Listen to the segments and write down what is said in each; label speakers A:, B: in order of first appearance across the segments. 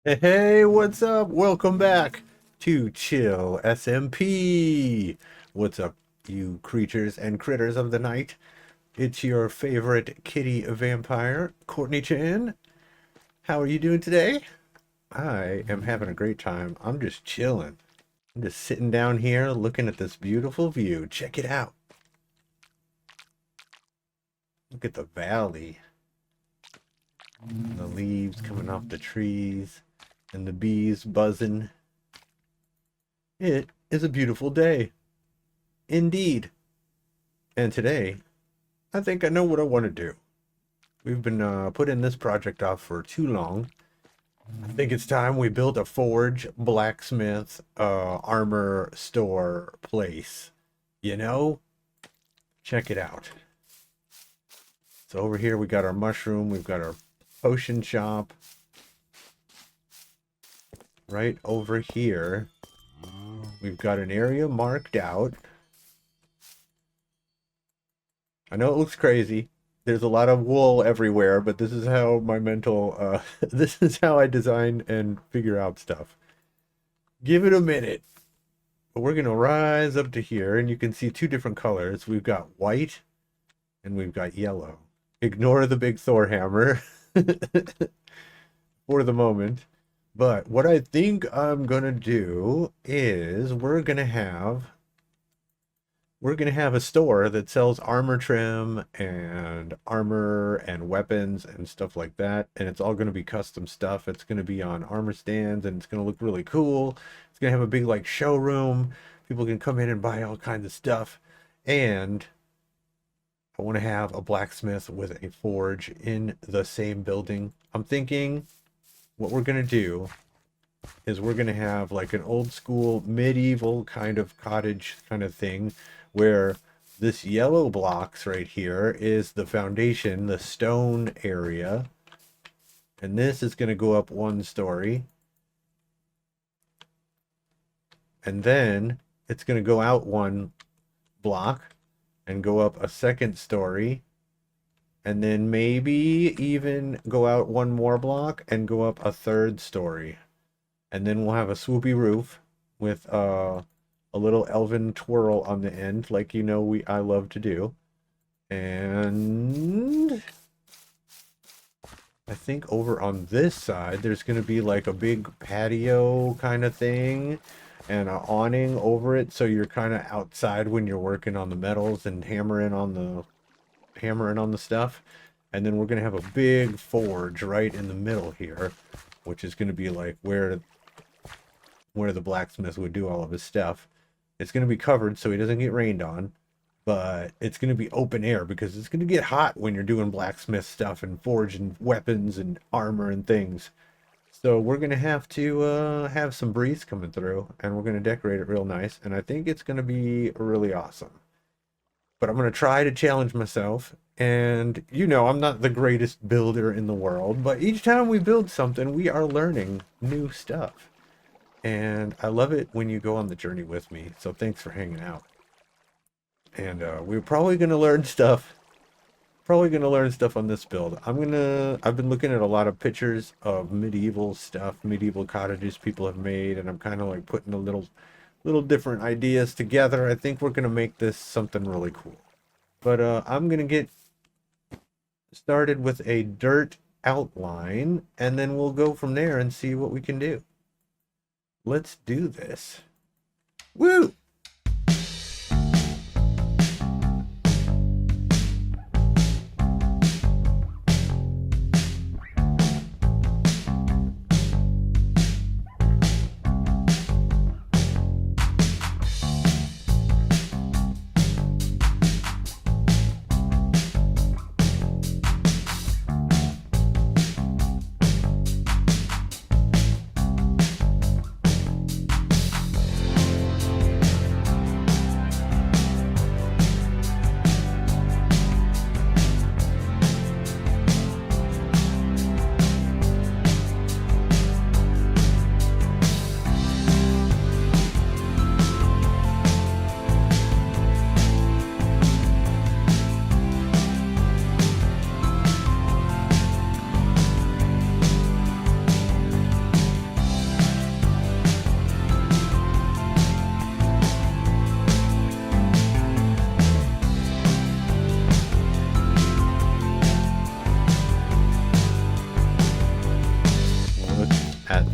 A: Hey, what's up? Welcome back to Chill SMP. What's up, you creatures and critters of the night? It's your favorite kitty vampire, kortniechan. How are you doing today? I am having a great time. I'm just chilling. I'm just sitting down here looking at this beautiful view. Check it out. Look at the valley. The leaves coming off the trees and the bees buzzing. It is a beautiful day. Indeed. And today, I think I know what I want to do. We've been putting this project off for too long. I think it's time we build a forge, blacksmith, armor store place. You know? Check it out. So over here we got our mushroom, we've got our potion shop. Right over here, we've got an area marked out. I know it looks crazy. There's a lot of wool everywhere, but this is how my mental, this is how I design and figure out stuff. Give it a minute. But we're going to rise up to here, and you can see two different colors. We've got white, and we've got yellow. Ignore the big Thor hammer for the moment. But what I think I'm going to do is we're going to have a store that sells armor trim and armor and weapons and stuff like that. And it's all going to be custom stuff. It's going to be on armor stands and it's going to look really cool. It's going to have a big like showroom. People can come in and buy all kinds of stuff. And I want to have a blacksmith with a forge in the same building. I'm thinking what we're going to do is we're going to have like an old school medieval kind of cottage kind of thing where this yellow blocks right here is the foundation, the stone area. And this is going to go up one story. And then it's going to go out one block and go up a second story. And then maybe even go out one more block and go up a third story. And then we'll have a swoopy roof with a little elven twirl on the end, like you know I love to do. And I think over on this side, there's going to be like a big patio kind of thing and an awning over it, so you're kind of outside when you're working on the metals and hammering on the stuff. And then we're going to have a big forge right in the middle here, which is going to be like where the blacksmith would do all of his stuff. It's going to be covered so he doesn't get rained on, but it's going to be open air because it's going to get hot when you're doing blacksmith stuff and forging weapons and armor and things. So we're going to have to have some breeze coming through, and we're going to decorate it real nice, and I think it's going to be really awesome. But I'm going to try to challenge myself, and you know I'm not the greatest builder in the world, but each time we build something, we are learning new stuff. And I love it when you go on the journey with me. So thanks for hanging out. And we're probably going to learn stuff. Probably going to learn stuff on this build. I've been looking at a lot of pictures of medieval stuff, medieval cottages people have made. And I'm kind of like putting a little different ideas together. I think we're going to make this something really cool. But I'm going to get started with a dirt outline. And then we'll go from there and see what we can do. Let's do this. Woo!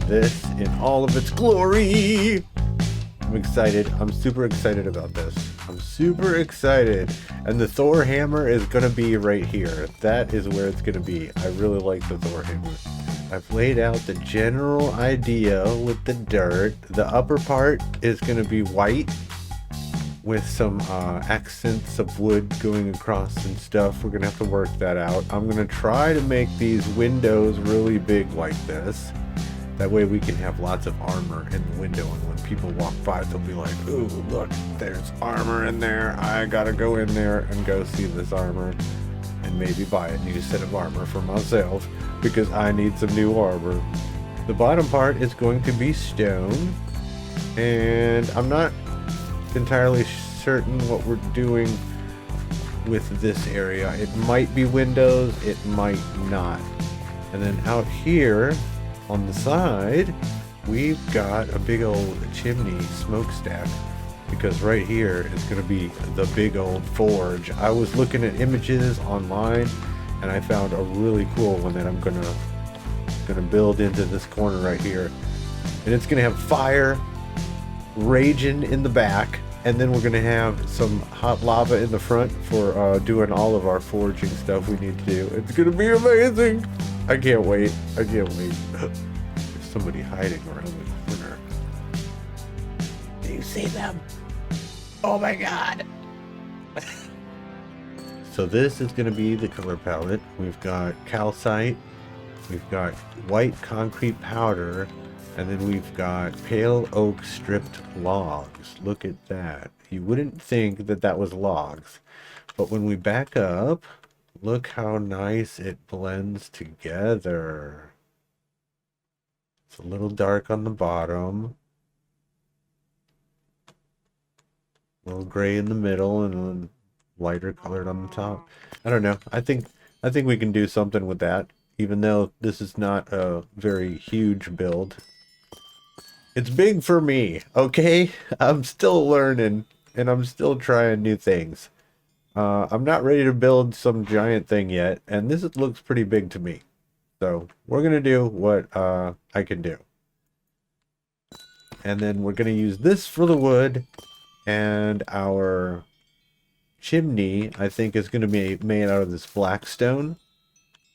A: this in all of its glory. I'm excited. I'm super excited about this. I'm super excited. And the Thor hammer is going to be right here. That is where it's going to be. I really like the Thor hammer. I've laid out the general idea with the dirt. The upper part is going to be white with some accents of wood going across and stuff. We're going to have to work that out. I'm going to try to make these windows really big like this. That way we can have lots of armor in the window, and when people walk by, they'll be like, ooh, look, there's armor in there. I gotta go in there and go see this armor and maybe buy a new set of armor for myself because I need some new armor. The bottom part is going to be stone, and I'm not entirely certain what we're doing with this area. It might be windows, it might not. And then out here on the side, we've got a big old chimney smokestack, because right here is going to be the big old forge. I was looking at images online and I found a really cool one that I'm gonna build into this corner right here, and it's gonna have fire raging in the back, and then we're gonna have some hot lava in the front for doing all of our forging stuff we need to do. It's gonna be amazing. I can't wait. I can't wait. There's somebody hiding around the corner. Do you see them? Oh my god. So this is going to be the color palette. We've got calcite, we've got white concrete powder, and then we've got pale oak stripped logs. Look at that. You wouldn't think that that was logs, but when we back up, look how nice it blends together. It's a little dark on the bottom, a little gray in the middle, and then lighter colored on the top. I don't know. I think we can do something with that, even though this is not a very huge build. It's big for me, okay? I'm still learning, and I'm still trying new things. I'm not ready to build some giant thing yet, and this looks pretty big to me. So we're going to do what I can do. And then we're going to use this for the wood, and our chimney, I think, is going to be made out of this black stone.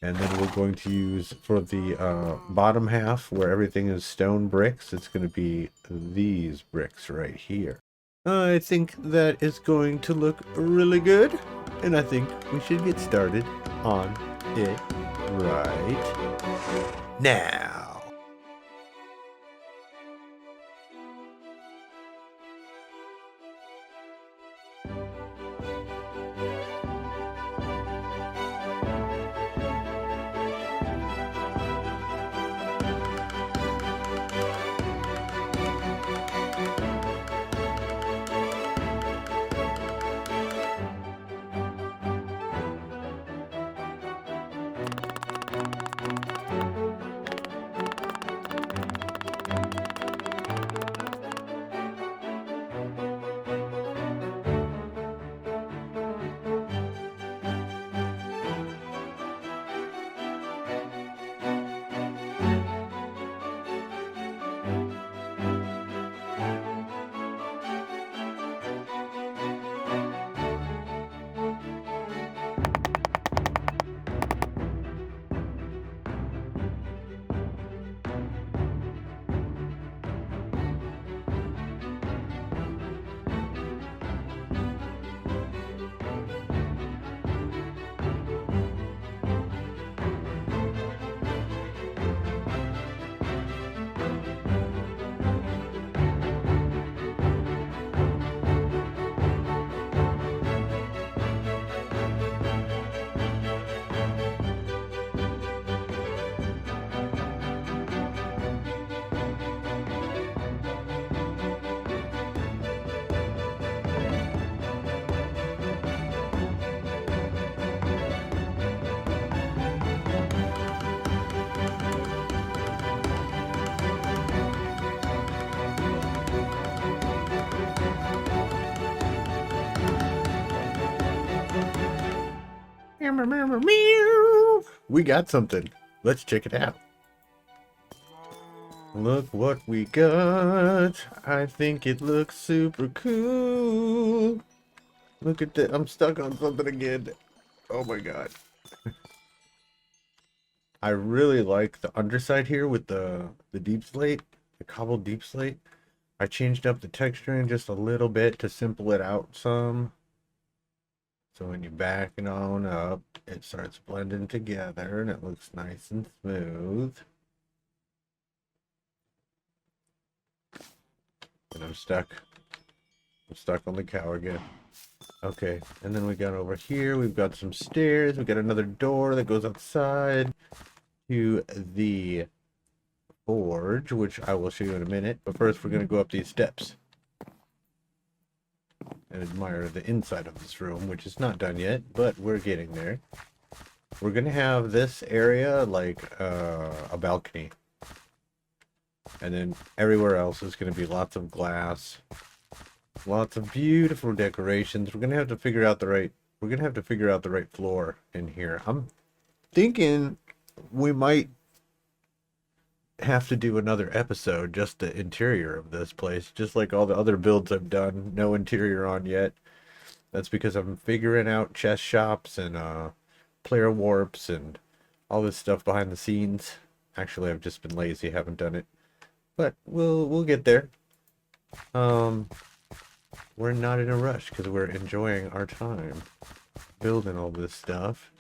A: And then we're going to use, for the bottom half, where everything is stone bricks, it's going to be these bricks right here. I think that is going to look really good, and I think we should get started on it right now. We got something. Let's check it out. Look what we got. I think it looks super cool. Look at that. I'm stuck on something again. Oh my god. I really like the underside here with the deep slate, the cobbled deep slate. I changed up the texturing just a little bit to simple it out some. So when you back it on up, it starts blending together and it looks nice and smooth. And I'm stuck. I'm stuck on the cow again. Okay, and then we got over here, we've got some stairs, we got another door that goes outside to the forge, which I will show you in a minute. But first we're going to go up these steps and admire the inside of this room, which is not done yet, but we're getting there. We're going to have this area like a balcony. And then everywhere else is going to be lots of glass. Lots of beautiful decorations. We're going to have to figure out the right floor in here. I'm thinking we might have to do another episode, just the interior of this place, just like all the other builds I've done. No interior on yet. That's because I'm figuring out chest shops and player warps and all this stuff behind the scenes. Actually, I've just been lazy, haven't done it, but we'll get there. We're not in a rush because we're enjoying our time building all this stuff.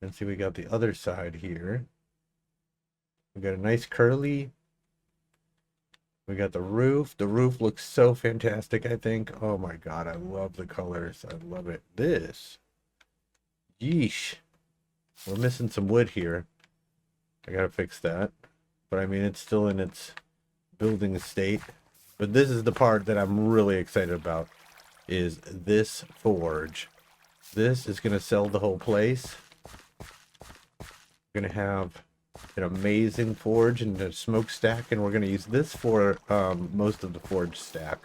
A: And see, we got the other side here. We got a nice curly. We got the roof. The roof looks so fantastic, I think. Oh my god, I love the colors. I love it. This. Yeesh. We're missing some wood here. I gotta fix that. But I mean, it's still in its building state. But this is the part that I'm really excited about, is this forge. This is going to sell the whole place. We're going to have an amazing forge and a smokestack, and we're going to use this for most of the forge stack.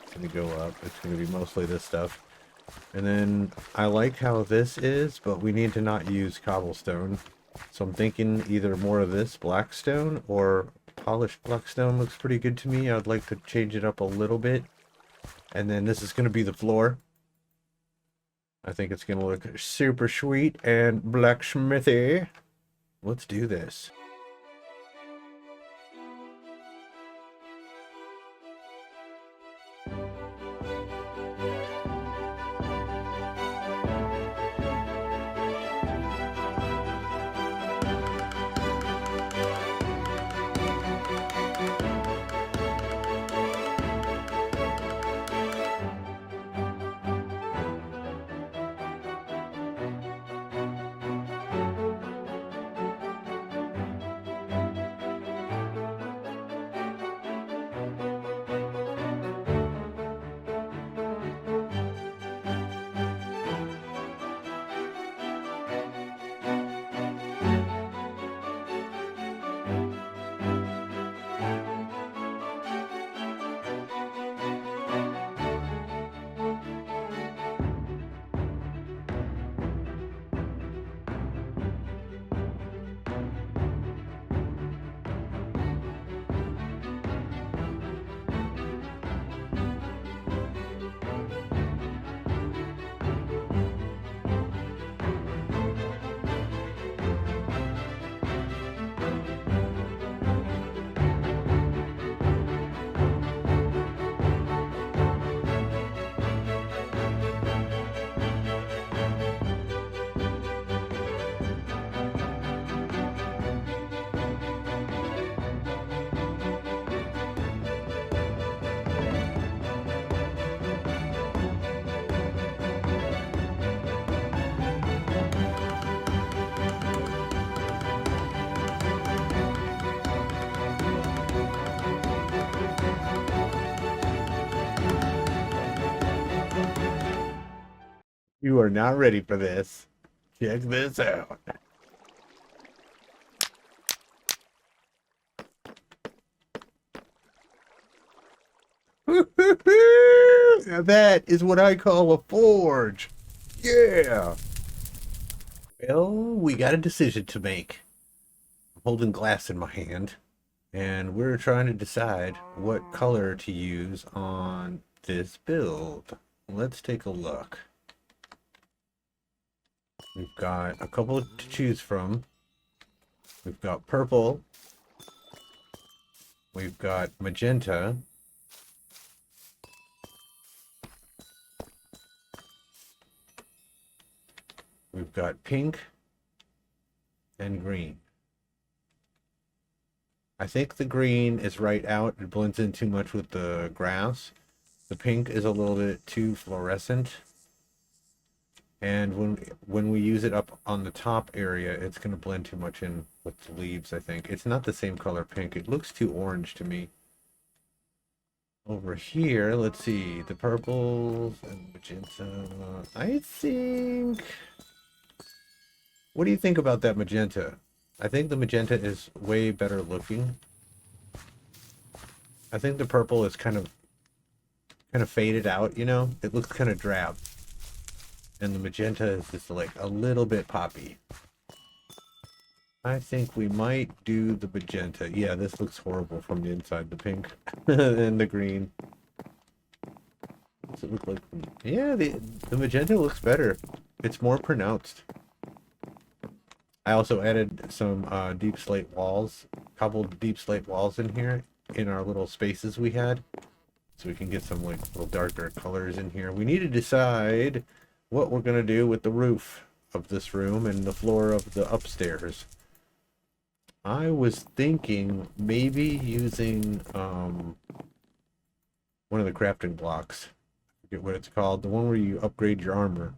A: It's going to go up. It's going to be mostly this stuff. And then I like how this is, but we need to not use cobblestone. So I'm thinking either more of this blackstone or polished blackstone looks pretty good to me. I'd like to change it up a little bit. And then this is going to be the floor. I think it's going to look super sweet and blacksmithy. Let's do this. You are not ready for this. Check this out. Now that is what I call a forge. Yeah. Well, we got a decision to make. I'm holding glass in my hand, And we're trying to decide what color to use on this build. Let's take a look. We've got a couple to choose from. We've got purple. We've got magenta. We've got pink and green. I think the green is right out. It blends in too much with the grass. The pink is a little bit too fluorescent. And when we use it up on the top area, it's going to blend too much in with the leaves, I think. It's not the same color pink. It looks too orange to me. Over here, let's see. The purples and magenta. I think... What do you think about that magenta? I think the magenta is way better looking. I think the purple is kind of faded out, you know? It looks kind of drab. And the magenta is just like a little bit poppy. I think we might do the magenta. Yeah, this looks horrible from the inside, the pink and the green. Does it look like... Yeah, the magenta looks better. It's more pronounced. I also added some deep slate walls, cobbled deep slate walls in here, in our little spaces we had. So we can get some like little darker colors in here. We need to decide what we're going to do with the roof of this room and the floor of the upstairs. I was thinking maybe using one of the crafting blocks. I forget what it's called. The one where you upgrade your armor.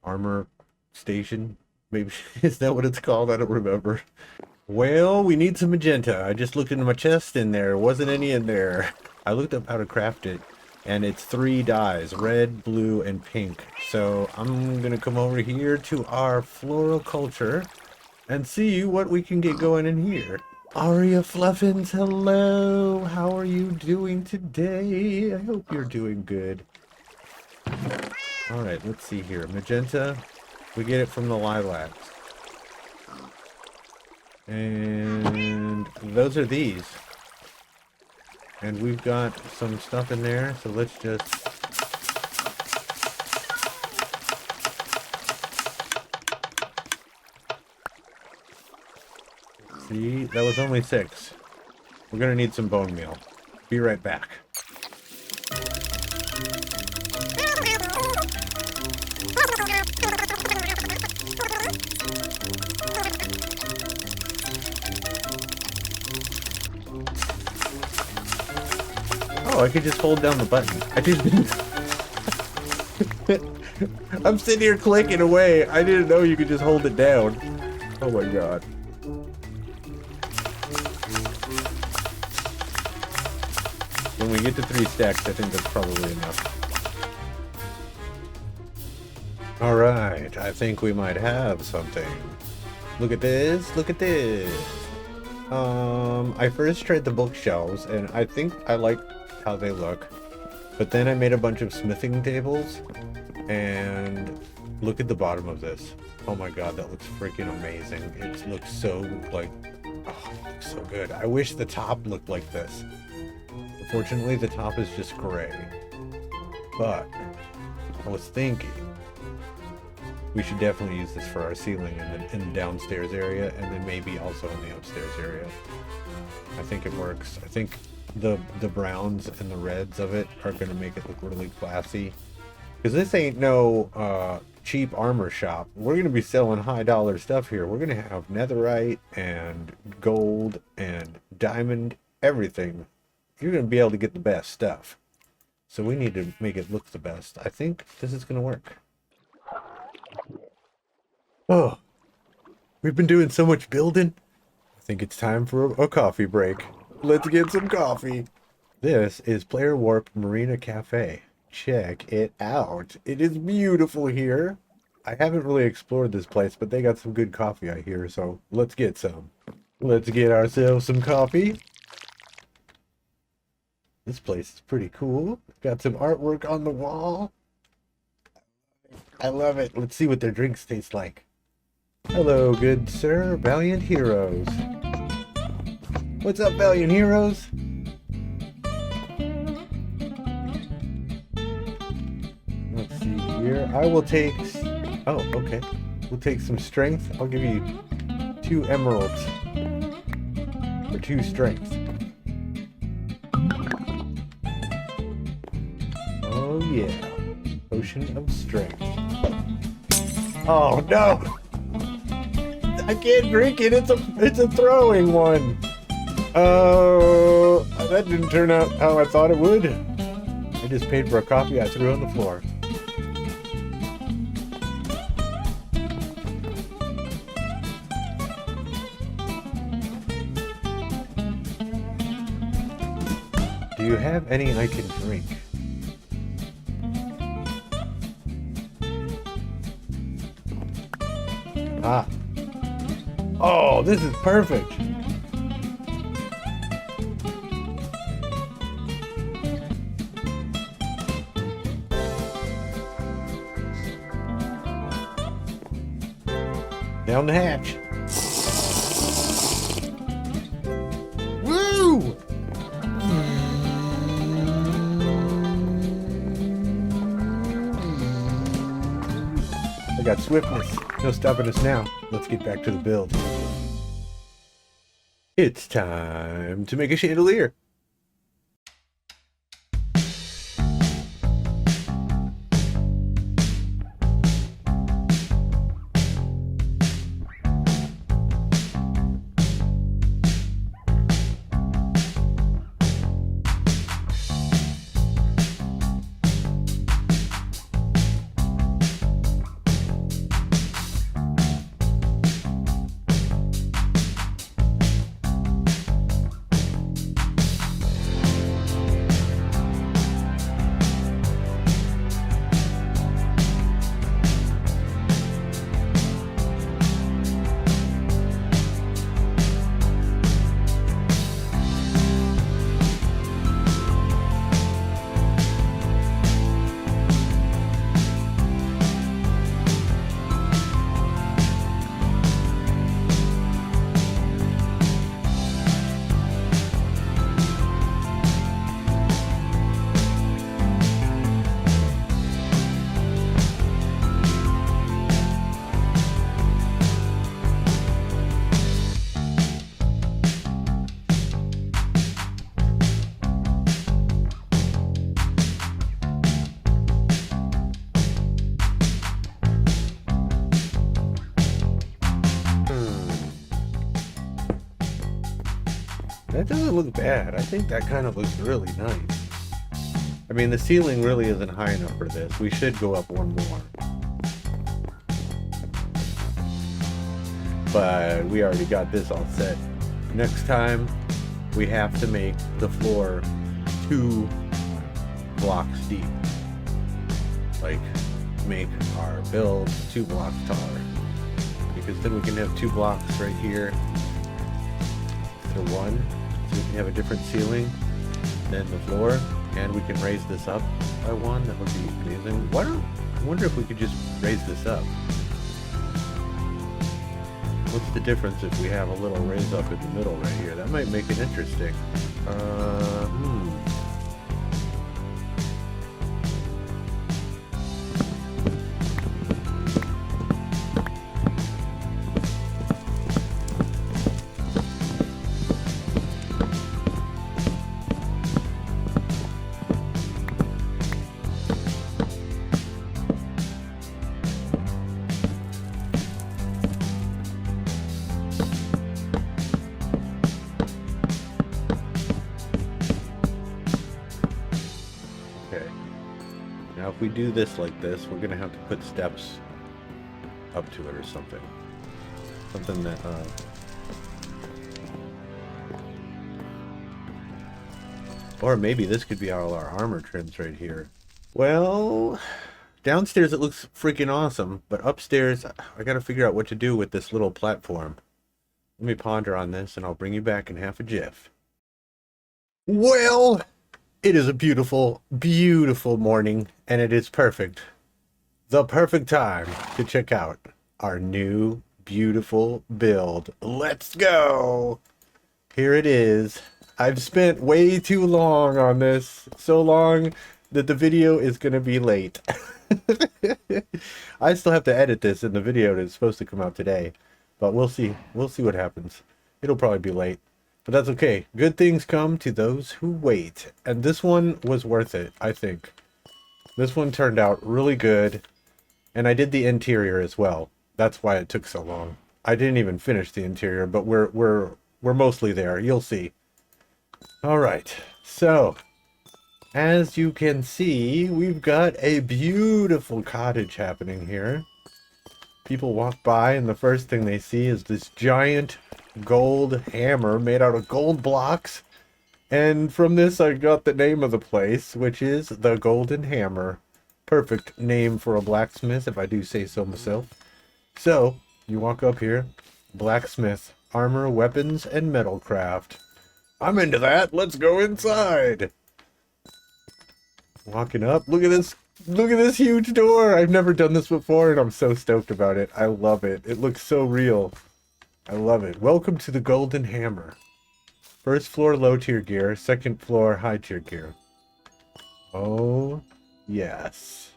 A: Armor station. Maybe, is that what it's called? I don't remember. Well, we need some magenta. I just looked into my chest and there wasn't any in there. I looked up how to craft it, and it's 3 dyes, red, blue, and pink. So I'm going to come over here to our floral culture and see what we can get going in here. Aria Fluffins, hello. How are you doing today? I hope you're doing good. All right, let's see here. Magenta. We get it from the lilacs. And those are these. And we've got some stuff in there, so let's just... See, that was only 6. We're gonna need some bone meal. Be right back. Oh, I could just hold down the button. I didn't... I'm sitting here clicking away. I didn't know you could just hold it down. Oh my god. When we get to 3 stacks, I think that's probably enough. Alright, I think we might have something. Look at this, look at this. I first tried the bookshelves, and I think I liked how they look. But then I made a bunch of smithing tables, and look at the bottom of this. Oh my god, that looks freaking amazing. It looks so, like, oh, it looks so good. I wish the top looked like this. Unfortunately, the top is just gray. But I was thinking we should definitely use this for our ceiling in the downstairs area, and then maybe also in the upstairs area. I think it works. I think the browns and the reds of it are going to make it look really classy. Because this ain't no cheap armor shop. We're going to be selling high dollar stuff here. We're going to have netherite and gold and diamond, everything. You're going to be able to get the best stuff. So we need to make it look the best. I think this is going to work. Oh, we've been doing so much building. I think it's time for a coffee break. Let's get some coffee. This is Player Warp Marina Cafe. Check it out. It is beautiful here. I haven't really explored this place, but they got some good coffee, I hear, so let's get some. Let's get ourselves some coffee. This place is pretty cool. Got some artwork on the wall. I love it. Let's see what their drinks taste like. Hello, good sir. Valiant heroes. What's up, Valiant Heroes? Let's see here. I will take... Oh, okay. We'll take some strength. I'll give you 2 emeralds. For 2 strength. Oh, yeah. Potion of strength. Oh, no! I can't drink it. It's a throwing one. Oh, that didn't turn out how I thought it would. I just paid for a coffee I threw on the floor. Do you have any I can drink? Ah. Oh, this is perfect. Down the hatch. Woo! I got swiftness. No stopping us now. Let's get back to the build. It's time to make a chandelier. That doesn't look bad. I think that kind of looks really nice. I mean, the ceiling really isn't high enough for this. We should go up one more. But we already got this all set. Next time, we have to make the floor 2 blocks deep. Like, make our build 2 blocks taller. Because then we can have 2 blocks right here instead of 1. So we can have a different ceiling than the floor. And we can raise this up by 1. That would be amazing. I wonder if we could just raise this up. What's the difference if we have a little raise up in the middle right here? That might make it interesting. Now if we do this like this, we're gonna have to put steps up to it or something. Something that, or maybe this could be all our armor trims right here. Well, downstairs it looks freaking awesome, but upstairs I gotta figure out what to do with this little platform. Let me ponder on this and I'll bring you back in half a jiff. Well, it is a beautiful, beautiful morning, and it is perfect. The perfect time to check out our new, beautiful build. Let's go! Here it is. I've spent way too long on this. So long that the video is going to be late. I still have to edit this in the video that's supposed to come out today. But we'll see. We'll see what happens. It'll probably be late. But that's okay. Good things come to those who wait. And this one was worth it, I think. This one turned out really good. And I did the interior as well. That's why it took so long. I didn't even finish the interior, but we're mostly there. You'll see. All right. So, as you can see, we've got a beautiful cottage happening here. People walk by and the first thing they see is this giant gold hammer made out of gold blocks. And from this I got the name of the place, which is the Golden Hammer. Perfect name for a blacksmith, if I do say so myself. So, you walk up here, blacksmith, armor, weapons, and metalcraft. I'm into that. Let's go inside. Walking up, look at this huge door. I've never done this before, and I'm so stoked about it. I love it. It looks so real. I love it. Welcome to the Golden Hammer. First floor, low tier gear. Second floor, high tier gear. Oh, yes.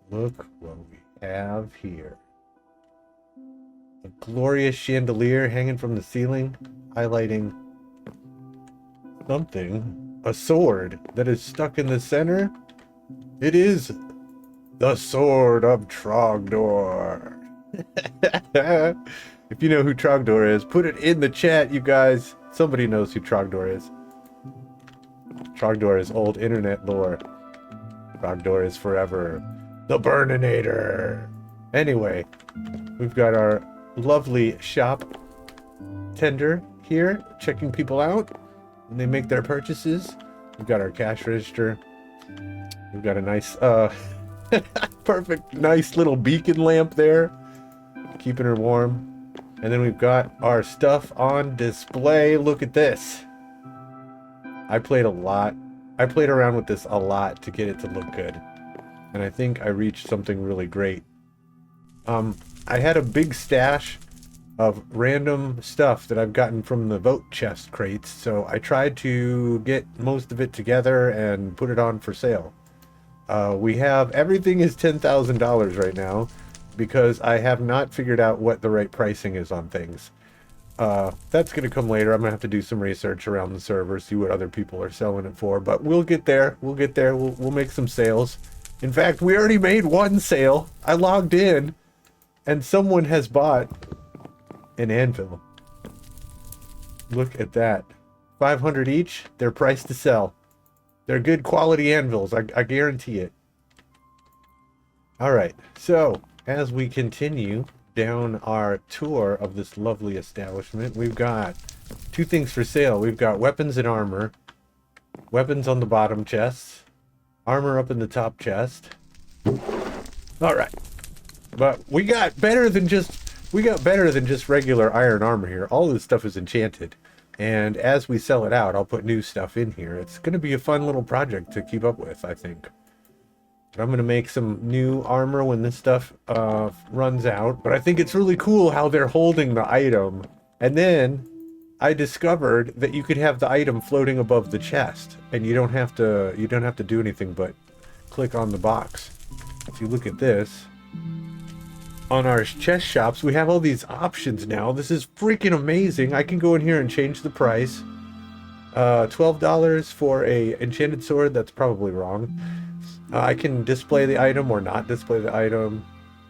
A: Look what we have here. A glorious chandelier hanging from the ceiling, highlighting something. A sword that is stuck in the center. It is the Sword of Trogdor. If you know who Trogdor is, put it in the chat, you guys. Somebody knows who Trogdor is. Trogdor is old internet lore. Trogdor is forever the Burninator. Anyway, we've got our lovely shop tender here checking people out when they make their purchases. We've got our cash register. We've got a nice perfect nice little beacon lamp there keeping her warm. And then we've got our stuff on display. Look at this. I played around with this a lot to get it to look good. And I think I reached something really great. I had a big stash of random stuff that I've gotten from the vote chest crates, so I tried to get most of it together and put it on for sale. We have, everything is $10,000 right now because I have not figured out what the right pricing is on things. That's going to come later. I'm going to have to do some research around the server, see what other people are selling it for, but we'll get there. We'll get there. We'll make some sales. In fact, we already made one sale. I logged in and someone has bought an anvil. Look at that. 500 each. They're priced to sell. They're good quality anvils. I guarantee it. All right. So as we continue down our tour of this lovely establishment, we've got two things for sale. We've got weapons and armor. Weapons on the bottom chests. Armor up in the top chest. All right. But we got better than just regular iron armor here. All this stuff is enchanted. And as we sell it out, I'll put new stuff in here. It's going to be a fun little project to keep up with, I think. But I'm going to make some new armor when this stuff runs out. But I think it's really cool how they're holding the item. And then I discovered that you could have the item floating above the chest. And you don't have to do anything but click on the box. If you look at this, on our chest shops, we have all these options now. This is freaking amazing. I can go in here and change the price. $12 for a enchanted sword. That's probably wrong. I can display the item or not display the item.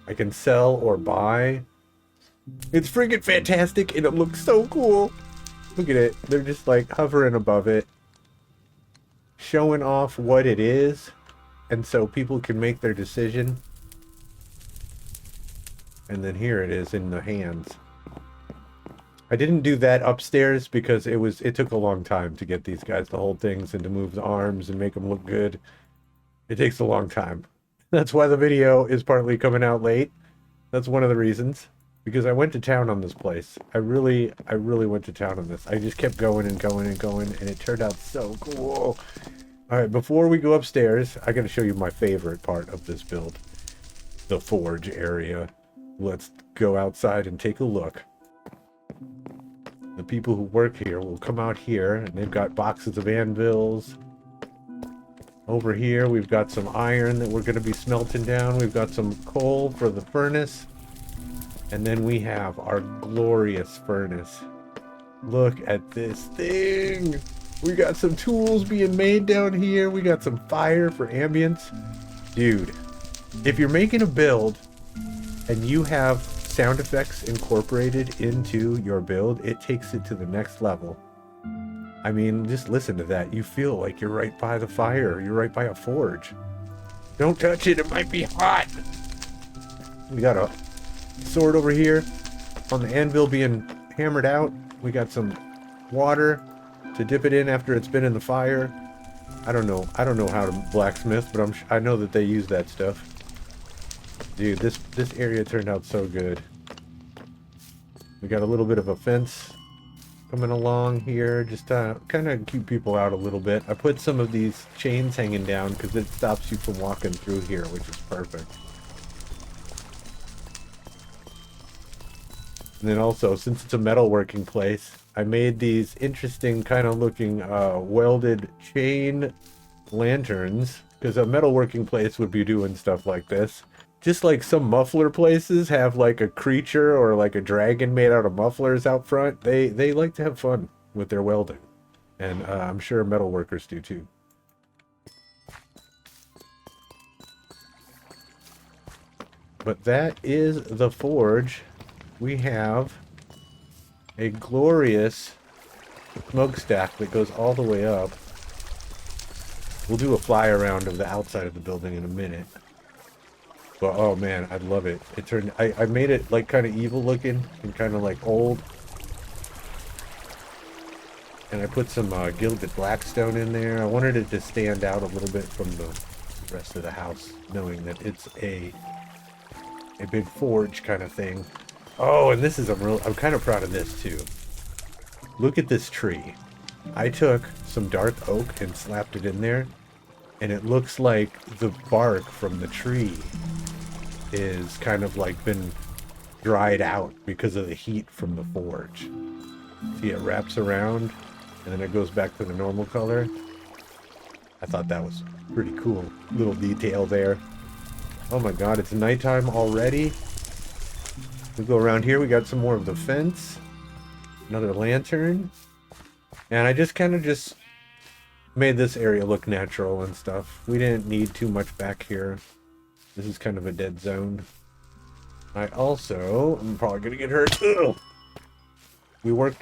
A: I can sell or buy. It's freaking fantastic and it looks so cool. Look at it. They're just like hovering above it, showing off what it is, and so people can make their decision. And then here it is in the hands. I didn't do that upstairs because it took a long time to get these guys to hold things and to move the arms and make them look good. It takes a long time. That's why the video is partly coming out late. That's one of the reasons. Because I went to town on this place. I really went to town on this. I just kept going and going and going, and it turned out so cool. Alright, before we go upstairs, I gotta show you my favorite part of this build. The forge area. Let's go outside and take a look. The people who work here will come out here, and they've got boxes of anvils. Over here, we've got some iron that we're going to be smelting down. We've got some coal for the furnace. And then we have our glorious furnace. Look at this thing. We got some tools being made down here. We got some fire for ambience. Dude, if you're making a build and you have sound effects incorporated into your build, it takes it to the next level. I mean, just listen to that. You feel like you're right by the fire. You're right by a forge. Don't touch it. It might be hot. We got a sword over here on the anvil being hammered out. We got some water to dip it in after it's been in the fire. I don't know how to blacksmith, but I know that they use that stuff. Dude, this area turned out so good. We got a little bit of a fence coming along here, just to kind of keep people out a little bit. I put some of these chains hanging down because it stops you from walking through here, which is perfect. And then also, since it's a metalworking place, I made these interesting kind of looking welded chain lanterns, because a metalworking place would be doing stuff like this. Just like some muffler places have like a creature or like a dragon made out of mufflers out front, they like to have fun with their welding. And I'm sure metalworkers do too. But that is the forge. We have a glorious smokestack that goes all the way up. We'll do a fly around of the outside of the building in a minute. But oh man, I love it. It turned, I made it like kind of evil looking and kind of like old. And I put some gilded blackstone in there. I wanted it to stand out a little bit from the rest of the house, knowing that it's a big forge kind of thing. Oh, and this is I'm kind of proud of this too. Look at this tree. I took some dark oak and slapped it in there, and it looks like the bark from the tree is kind of like been dried out because of the heat from the forge. See, it wraps around and then it goes back to the normal color. I thought that was pretty cool little detail there. Oh my god, it's nighttime already. We go around here, we got some more of the fence, another lantern, and I just kind of just made this area look natural and stuff. We didn't need too much back here. This is kind of a dead zone. I'm probably gonna get hurt. Ugh.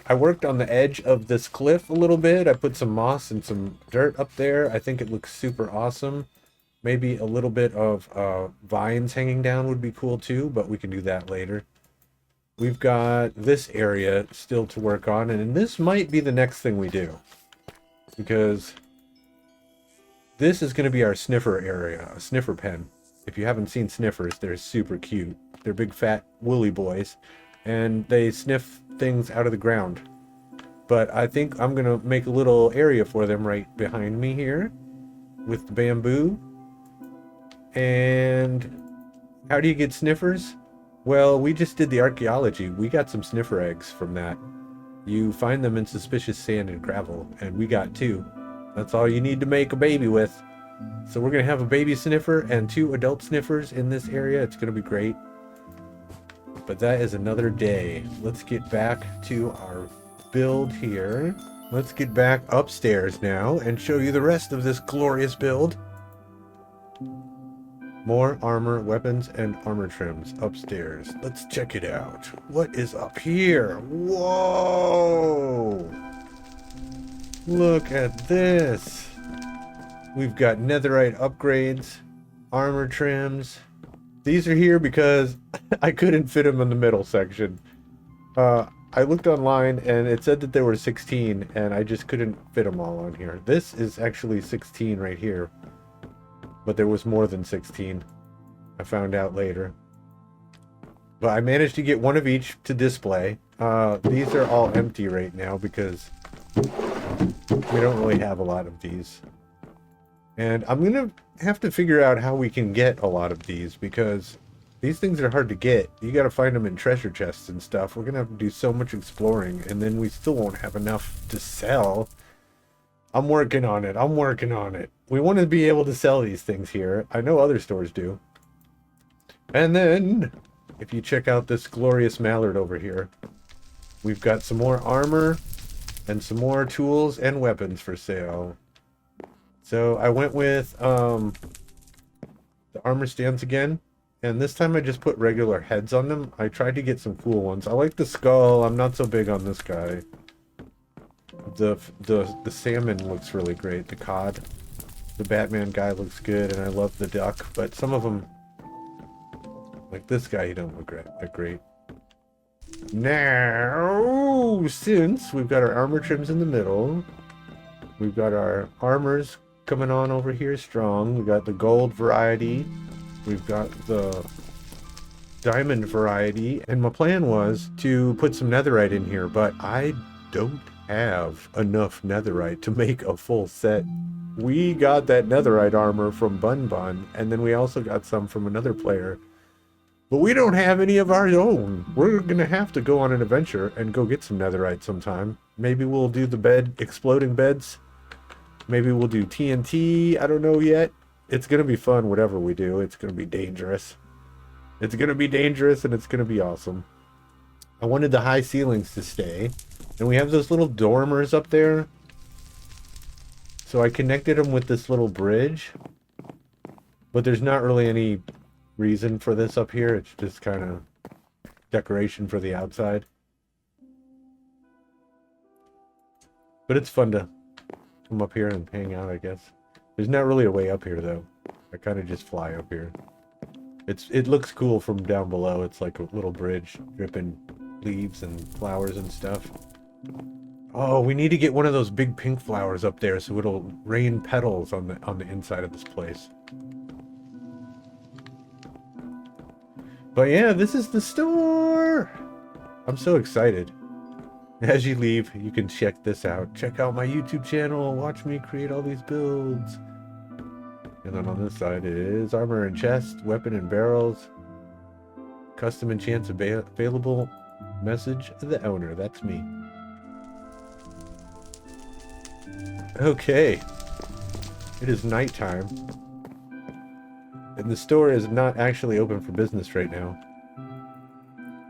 A: I worked on the edge of this cliff a little bit. I put some moss and some dirt up there. I think it looks super awesome. Maybe a little bit of vines hanging down would be cool too, but we can do that later. We've got this area still to work on, and this might be the next thing we do, because this is going to be our sniffer area, a sniffer pen. If you haven't seen sniffers, they're super cute. They're big fat woolly boys, and they sniff things out of the ground. But I think I'm going to make a little area for them right behind me here with the bamboo. And how do you get sniffers? Well, we just did the archaeology. We got some sniffer eggs from that. You find them in suspicious sand and gravel, and we got 2. That's all you need to make a baby with. So we're going to have a baby sniffer and 2 adult sniffers in this area. It's going to be great. But that is another day. Let's get back to our build here. Let's get back upstairs now and show you the rest of this glorious build. More armor, weapons, and armor trims upstairs. Let's check it out. What is up here? Whoa! Look at this. We've got netherite upgrades, armor trims. These are here because I couldn't fit them in the middle section. I looked online and it said that there were 16, and I just couldn't fit them all on here. This is actually 16 right here, but there was more than 16. I found out later. But I managed to get one of each to display. These are all empty right now because we don't really have a lot of these. And I'm going to have to figure out how we can get a lot of these, because These things are hard to get. You gotta find them in treasure chests and stuff. We're gonna have to do so much exploring, and then we still won't have enough to sell. I'm working on it. I'm working on it. We want to be able to sell these things here. I know other stores do. And then, if you check out this glorious mallard over here, we've got some more armor and some more tools and weapons for sale. So I went with the armor stands again. And this time I just put regular heads on them. I tried to get some cool ones. I like the skull. I'm not so big on this guy. The salmon looks really great. The cod. The Batman guy looks good, and I love the duck. But some of them, like this guy, he don't look that great. Now, since we've got our armor trims in the middle, we've got our armors coming on over here strong. We got the gold variety. We've got the diamond variety. And my plan was to put some netherite in here, but I don't have enough netherite to make a full set. We got that netherite armor from Bun Bun, and then we also got some from another player. But we don't have any of our own. We're gonna have to go on an adventure and go get some netherite sometime. Maybe we'll do the exploding beds. Maybe we'll do TNT. I don't know yet. It's gonna be fun, whatever we do. It's gonna be dangerous. It's gonna be dangerous, and it's gonna be awesome. I wanted the high ceilings to stay. And we have those little dormers up there. So I connected them with this little bridge. But there's not really any reason for this up here. It's just kind of decoration for the outside. But it's fun to come up here and hang out, I guess. There's not really a way up here, though. I kind of just fly up here. It looks cool from down below. It's like a little bridge dripping leaves and flowers and stuff. Oh, we need to get one of those big pink flowers up there so it'll rain petals on the inside of this place. But yeah, this is the store. I'm so excited. As you leave, you can check this out. Check out my YouTube channel. Watch me create all these builds. And then on this side is armor and chest, weapon and barrels, custom enchants available. Message the owner. That's me. Okay. It is nighttime. And the store is not actually open for business right now.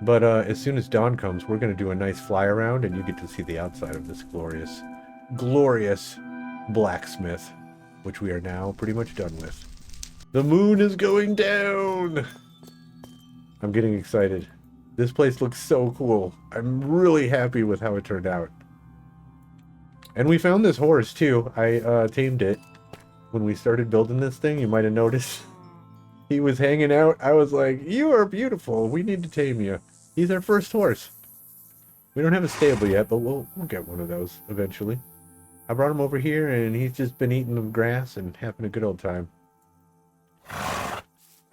A: But as soon as dawn comes, we're going to do a nice fly around, and you get to see the outside of this glorious, glorious blacksmith, which we are now pretty much done with. The moon is going down! I'm getting excited. This place looks so cool. I'm really happy with how it turned out. And we found this horse, too. I tamed it. When we started building this thing, you might have noticed. He was hanging out. I was like, you are beautiful. We need to tame you. He's our first horse. We don't have a stable yet, but we'll get one of those eventually. I brought him over here, and he's just been eating the grass and having a good old time.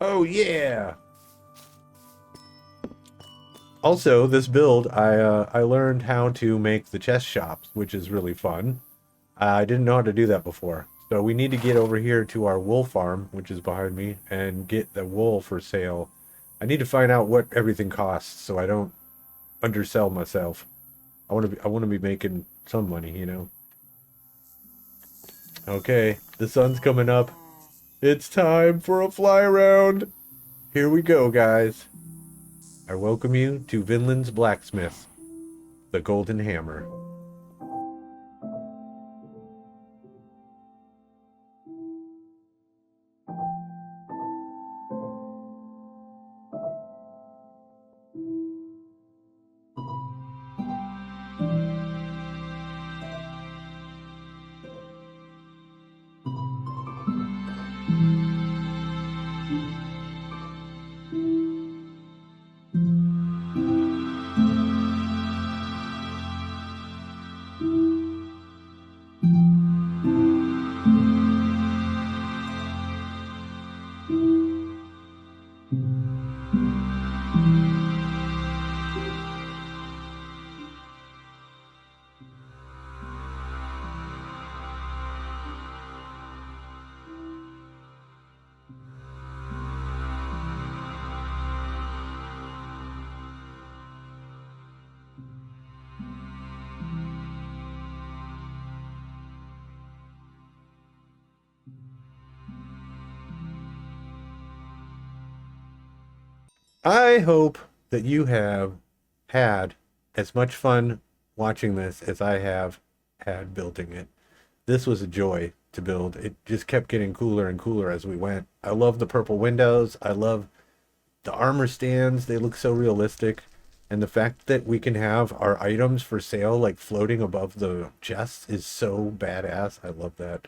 A: Oh, yeah! Also, this build, I learned how to make the chest shops, which is really fun. I didn't know how to do that before. So we need to get over here to our wool farm, which is behind me, and get the wool for sale. I need to find out what everything costs so I don't undersell myself. I want to be making some money, you know. Okay, the sun's coming up. It's time for a fly around. Here we go, guys. I welcome you to Vinland's Blacksmith, the Golden Hammer. I hope that you have had as much fun watching this as I have had building it. This was a joy to build. It just kept getting cooler and cooler as we went. I love the purple windows. I love the armor stands. They look so realistic. And the fact that we can have our items for sale like floating above the chests is so badass. I love that.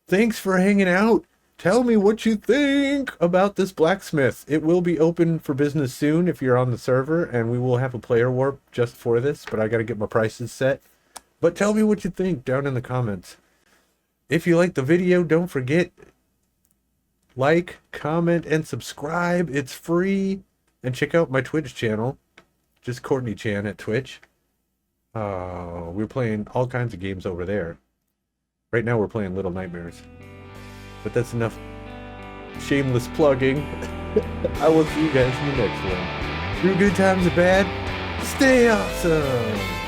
A: Thanks for hanging out. Tell me what you think about this blacksmith. It will be open for business soon if you're on the server, and we will have a player warp just for this, but I got to get my prices set. But tell me what you think down in the comments. If you like the video, don't forget, like, comment, and subscribe. It's free. And check out my Twitch channel. Just kortniechan at Twitch. We're playing all kinds of games over there. Right now we're playing Little Nightmares. But that's enough shameless plugging. I will see you guys in the next one. Through good times or bad, stay awesome!